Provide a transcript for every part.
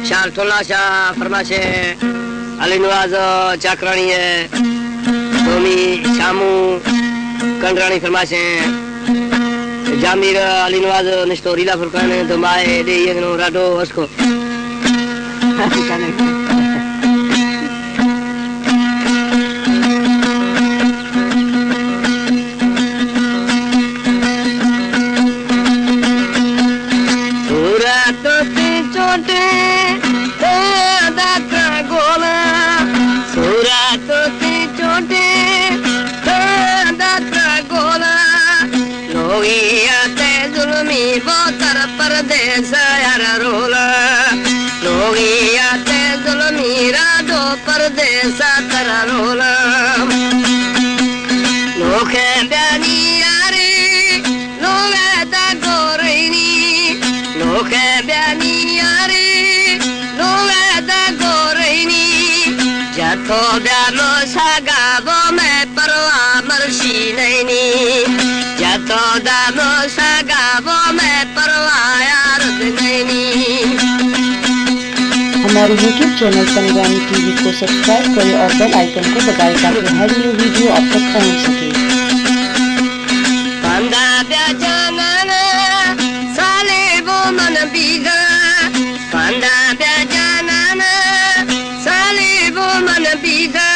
शाल ठोलाशा फरमाशे अली नवाज चाकरानी है दोमी शामू कंडरानी फरमाशे जामीर अली नवाज निस्टोरीला फुरकान तो माए दे ये नो राडो उसको परदेस यार रोला लोगिया ते जुलमीरा दो परदेस तर रोला लोके ब्यानी यारी लोगे दा गोरेनी लोके ब्यानी यारी लोगे दा गोरेनी जतो ब्यानो सागाबो में परवा मर्शी नैनी जतो दानो सागाबो में हमारे YouTube चैनल संग्रामी टीवी को सब्सक्राइब करें और बेल आइकन को दबाएं ताकि हर न्यू वीडियो आप तक पहुंच सके। पंदा ब्याजाना साले वो मन बीगा पंदा ब्याजाना साले वो मन बीगा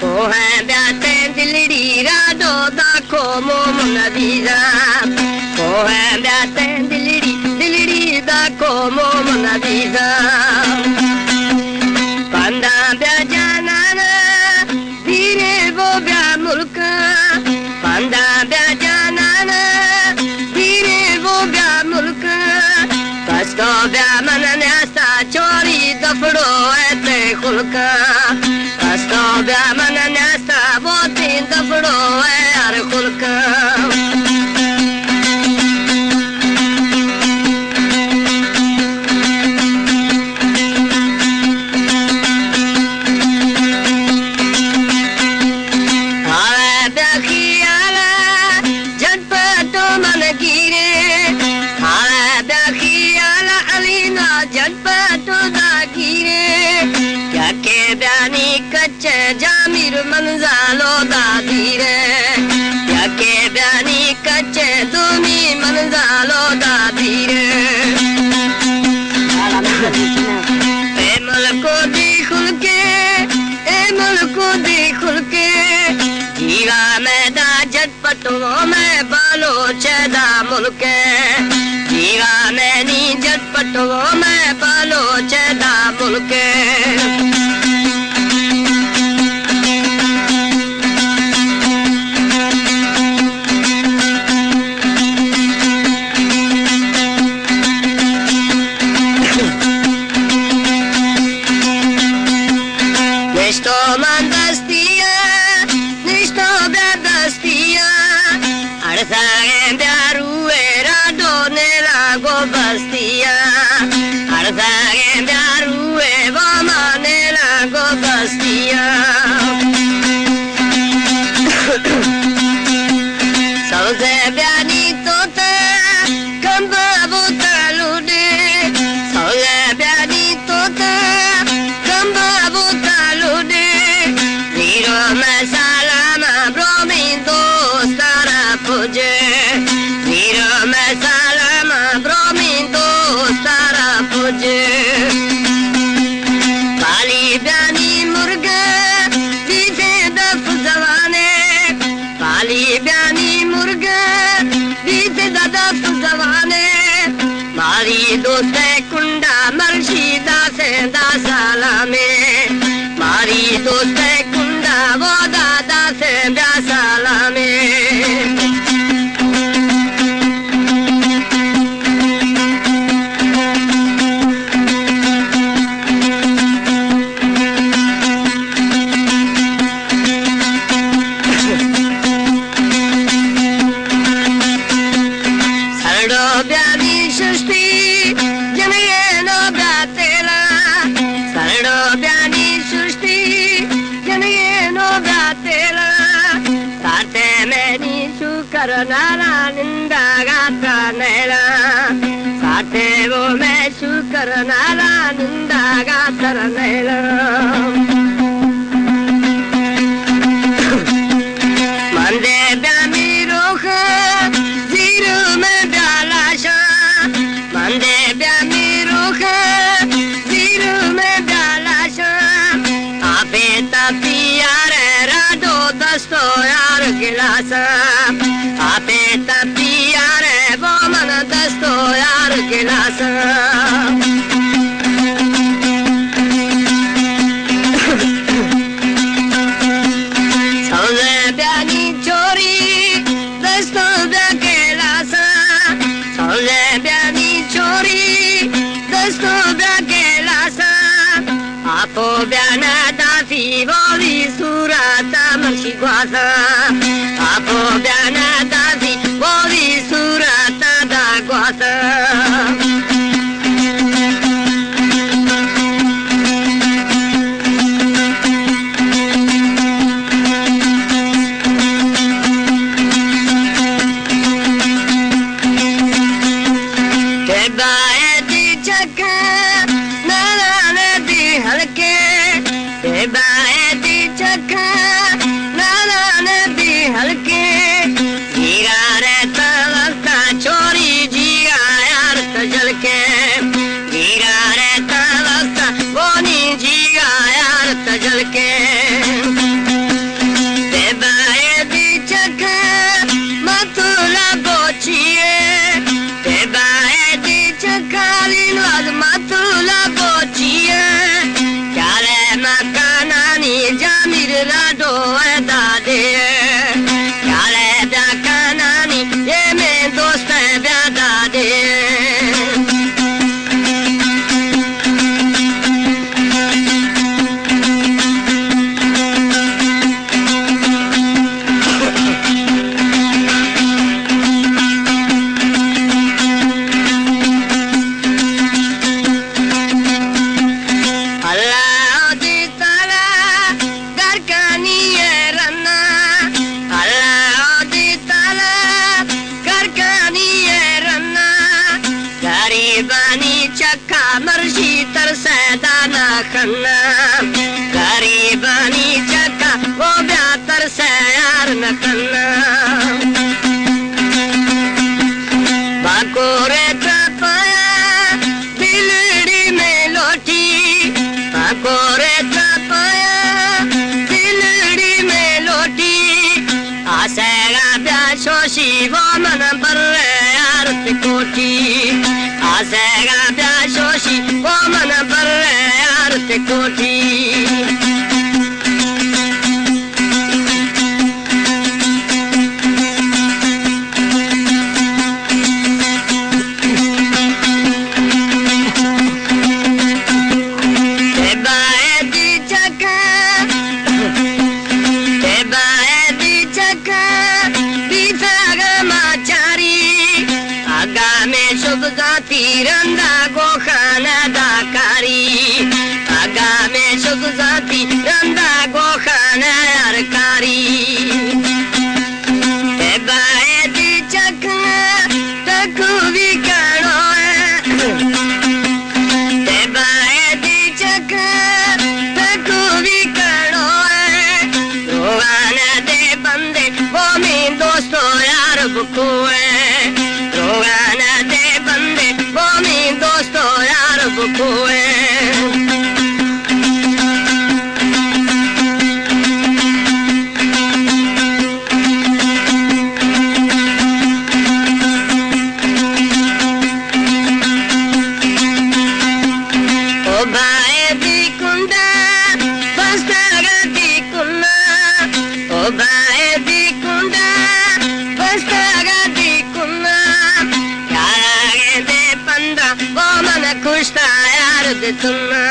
को है ब्याते दिलड़ी राडो दाखो मो मन बीगा को है ब्याते दिलड़ी दाखो मो मन बीगा पंदा ब्याजाना धीरे वो ब्या मुल्क पंदा ब्याजाना धीरे वो ब्या मुल्क कस्तो ब्या मन न्यासा चोरी दफड़ो ऐसे खुलका कस्तो ब्या मन न्यासा वो तीन दफड़ो है यार खुलका कच्चे जामिर मंजालो दादी रे या के ब्यानी कच्चे दूनी मंजालो दादी रे ए मुल्को दी खुल के जीवा में दा झटपटों में बालो चेदा मुल्के जीवा में नी झटपटों में बालो चेदा मुल्के सबसे ब्यानी तोते कंबाबू तालुडे सबसे ब्यानी तोते कंबाबू तालुडे नीरो में सालामा ब्रोमी दोस्तारा पुजे नीरो में सालामा ब्रोमी दोस्तारा पुजे पाली ब्यानी मुर्गा पीछे दफ जवाने पाली ब्यानी मुर्गा पीछे दफ जवाने मारी दोस्ते कुंडा मर्शीदा से दासाला में मारी दोस्ते कुंडा वो दादा से ब्यासाला में करनाला निंदागा तरनेला मंदे ब्यामी रोख जीरू में ब्यालाशा मंदे ब्यामी रोख जीरू में ब्यालाशा आपे तपियार राडो दस्तो यार गिलासा आपे तपियार वो मन दस्तो यार गिलासा Biana dafi voli surata marshi guasa Apo biana dafi voli surata da guasa गरीबानी चक्का वो ब्यातर से यार न करना बाकोरे चपाया दिलड़ी में लोटी बाकोरे चपाया दिलड़ी में लोटी आसेगा ब्याशोशी वो मन बर यार कोटी आसेगा ब्याशोशी वो मन बर कोठी तीरंदा गोखाना दाकारी आगा में शुभ जाती रंदा गोखाना अरकारी बाए दी चकना तकुवी करो बाए दी चकना तकुवी करो रोगाना दे बंदे वो में दोस्तों यार बुकुए रोगाना दे बंदे वो में दोस्तों यार बुकुए सुनना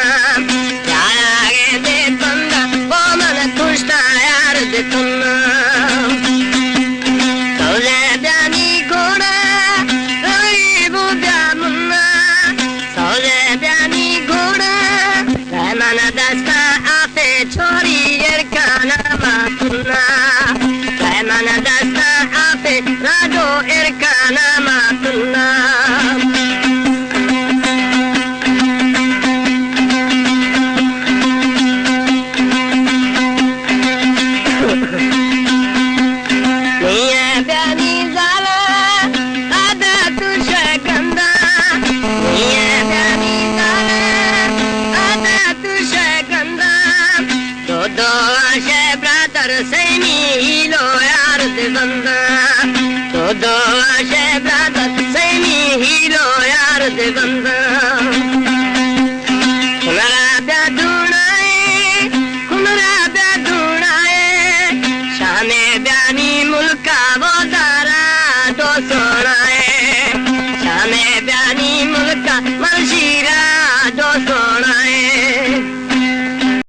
यारा गे दे बंदा वो मन खुशता यार दे सुनना सौले ब्यानी घोड़ा रही बुद्धा मुन्ना सौले ब्यानी घोड़ा मन दस्ता आपे छोरी एरकाना मातुन्ना मन दस्ता आपे राडो एरकाना मातुन्ना ब्रदर सैनी हीलो यार दे बंदा तो दो आशे ब्रदर सैनी हीलो यार दे बंदा